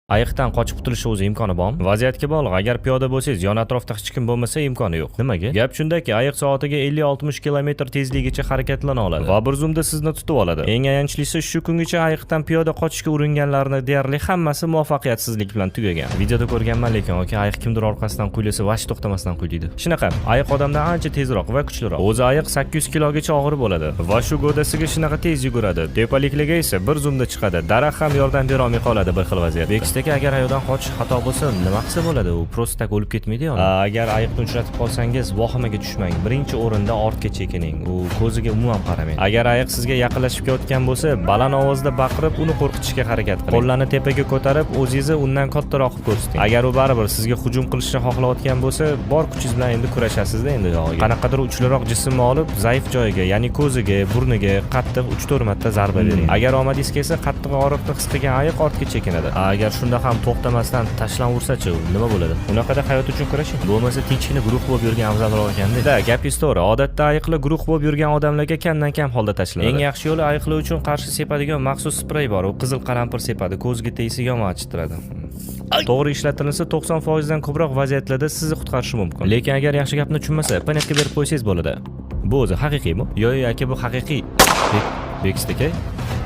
Ayiqdan qochib qutulish o'zi imkoni bormi? Vaziyatga bog'liq. Agar piyoda bo'lsangiz, yon atrofda hech kim bo'lmasa imkoni yo'q. Nimaga? Gap shundaki, ayiq soatiga 50-60 kilometr tezligicha harakatlana oladi va bir zumda sizni tutib oladi. Eng ayanchlisi, shu kungacha ayiqdan piyoda qochishga uringanlarning deyarli hammasi muvaffaqiyatsizlik bilan tugagan. Videoda ko'rganman, lekin ayiq kimdir orqasidan quylasa, vash to'xtamasdan quylaydi. Shunaqa, ayiq odamdan ancha tezroq va kuchliroq. O'zi ayiq 800 kilogacha og'ir bo'ladi va shu go'dasiga shunaqa tez yuguradi. Tepaliklarga esa bir zumda chiqadi. Daraxt ham yordam bera olmay qoladi bir xil vaziyat. Agar ayiqdan qochish xato bo'lsa, nima qilsa bo'ladi? U prosta tak o'lib ketmaydi-ku. Agar ayiqni uchratib qolsangiz, vahimaga tushmang. Birinchi o'rinda ortga chekining. U ko'ziga umuman qaramang. Agar ayiq sizga yaqinlashib kelayotgan bo'lsa, baland ovozda baqirib, uni qo'rqitishga harakat qiling. Qo'llarni tepaga ko'tarib, o'zingizni undan kattaroq qilib ko'rsating. Agar u baribir sizga hujum qilishni xohlayotgan bo'lsa, bor kuchingiz bilan endi kurashasizda endi yog'iga. Qanaqadir uchliroq jismni olib, zaif joyiga, ya'ni ko'ziga, burniga qattiq 3-4 marta zarba bering. Agar omadingiz kelsa, qattiq og'riqni his qilgan ayiq ortga chekinadi. Agar shunda ham to'xtamasdan tashlanversa-chi, nima bo'ladi? Unaqada hayot uchun kurashing. Bo'lmasa tinchgina guruh bo'lib yurgan afzalroq ekanda. Gapingiz to'g'ri. Odatda ayiqlar guruh bo'lib yurgan odamlarga kamdan-kam holda tashlanadi. Eng yaxshi yo'li ayiqlar uchun qarshi sepadigan maxsus sprey bor. U qizil qalampir sepadi, ko'zga tegsa yomon achittiradi. To'g'ri ishlatilsa 90% dan ko'proq vaziyatlarda sizni qutqarishi mumkin. Lekin agar yaxshi gapni tushunmasa, panetka berib qo'ysangiz bo'ladi. Bu o'zi haqiqiymi? Yo'q, aka, bu haqiqiy. Bekstik aka.